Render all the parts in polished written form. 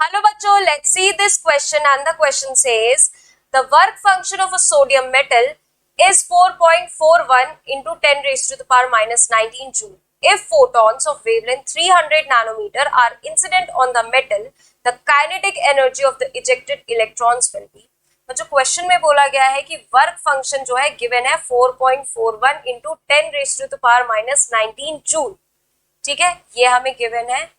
Hello bachcho, let's see this question, and the question says the work function of a sodium metal is 4.41 into 10 raised to the power minus 19 joule. If photons of wavelength 300 nanometer are incident on the metal, the kinetic energy of the ejected electrons will be. तो जो question में बोला गया है कि work function जो है given है 4.41 into 10 raise to the power minus 19 joule. ठीक है, ये हमें गिवन है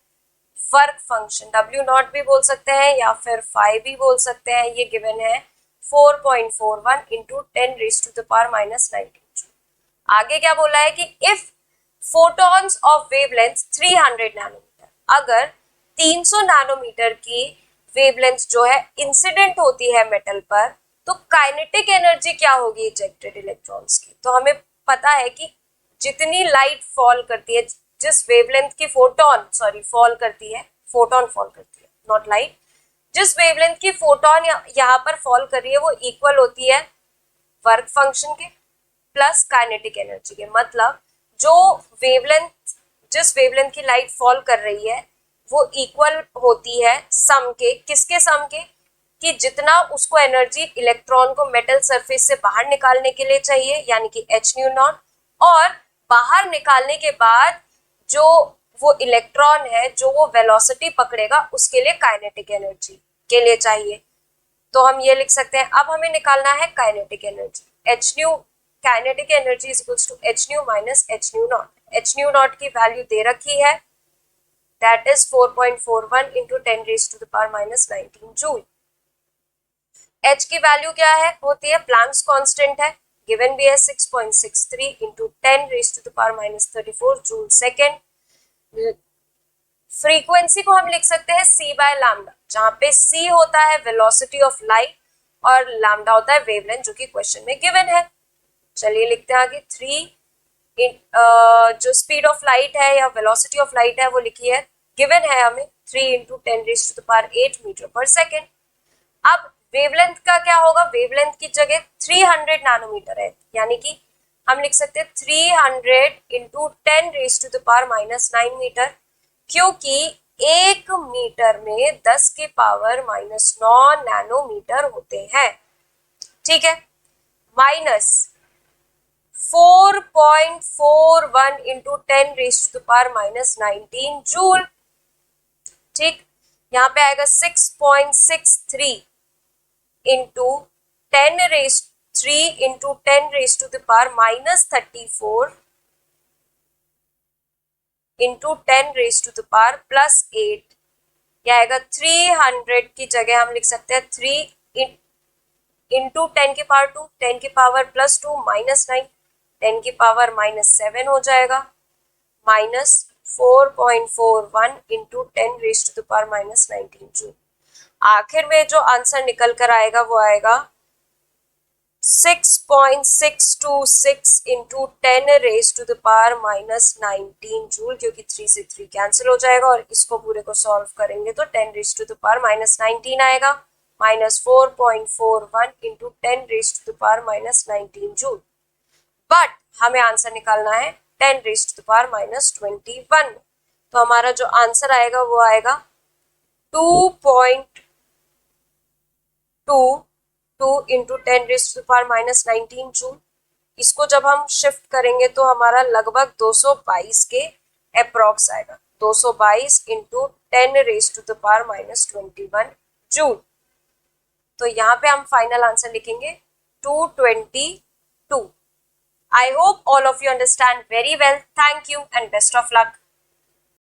वर्क फंक्शन. W नॉट भी बोल सकते हैं या फिर फाइव भी बोल सकते हैं. ये गिवन है 4.41 into 10 raise to the power minus 19 joule. आगे क्या बोला है कि if photons of wavelength 300 nanometre, अगर 300 नैनोमीटर की वेवलेंथ जो है इंसिडेंट होती है मेटल पर, तो काइनेटिक एनर्जी क्या होगी इजेक्टेड इलेक्ट्रॉन्स की. तो हमें पता है कि जितनी लाइट फॉल करती है, जिस वेवलेंथ की फोटोन फॉल करती है, नॉट लाइट, जिस वेवलेंथ की फोटोन यहाँ पर फॉल कर रही है वो इक्वल होती है वर्क फंक्शन के प्लस काइनेटिक एनर्जी के. मतलब जो वेवलेंथ, जिस वेवलेंथ की लाइट फॉल कर रही है वो इक्वल होती है सम के. किसके सम के? कि जितना उसको एनर्जी इलेक्ट्रॉन को मेटल सरफेस से बाहर निकालने के लिए चाहिए, यानी कि एच न्यू नॉट, और बाहर निकालने के बाद जो वो इलेक्ट्रॉन है जो वो वेलोसिटी पकड़ेगा उसके लिए काइनेटिक एनर्जी के लिए चाहिए. तो हम ये लिख सकते हैं. अब हमें निकालना है kinetic energy. H nu, kinetic energy is equals to H nu minus H nu not. H nu not की वैल्यू दे रखी है, that is 4.41 into 10 raise to the power minus 19 joule. H की वैल्यू क्या है होती है? प्लैंक्स कांस्टेंट है, गिवन भी है 6.63 into 10 raise to the power minus 34 joule second. Frequency को हम लिख सकते हैं c बाय लैम्डा, जहां पे c होता है वेलोसिटी ऑफ लाइट और लैम्डा होता है वेवलेंथ, जो कि क्वेश्चन में गिवन है. चलिए लिखते हैं आगे. 3 जो स्पीड ऑफ लाइट है या वेलोसिटी ऑफ लाइट है वो लिखी है, गिवन है हमें 3 into 10 raise to the power 8 metre पर सेकेंड. अब वेवलेंथ का क्या होगा? वेवलेंथ की जगह 300 नैनोमीटर है, यानी कि हम लिख सकते हैं 300 into 10 raise to the power minus 9 metre, क्योंकि 1 मीटर में 10 की पावर माइनस 9 नैनोमीटर होते हैं. ठीक है, minus 4.41 into 10 raise to the power minus 19 joule. ठीक, यहाँ पे आएगा 6.63 into 10 raise 3 into 10 raise to the power minus 34 into 10 raise to the power plus 8. यह आएगा 300 की जगह हम लिख सकते हैं 3 इंटू 10 की पावर 2, 10 की पावर प्लस 2 माइनस 9, 10 की पावर माइनस 7 हो जाएगा, minus 4.41 into 10 raise to the power minus 19 joule. आखिर में जो आंसर निकल कर आएगा वो आएगा 6.626 into 10 raise to the power minus 19 joule, क्योंकि 3 से 3 कैंसिल हो जाएगा और इसको पूरे को सॉल्व करेंगे तो 10 raise to the power minus 19 आएगा, minus 4.41 into 10 raise to the power minus 19 joule. But हमें आंसर निकालना है 10 raise to the power minus 21. तो हमारा जो आंसर आएगा वो आएगा 2.22 into 10 raise to the power minus 19 joule. इसको जब हम शिफ्ट करेंगे तो हमारा लगभग 222 के अप्रॉक्स आएगा. 222 into 10 raise to the power minus 21 joule. तो यहाँ पे हम फाइनल आंसर लिखेंगे 222. I hope all of you understand very well. Thank you and best of luck.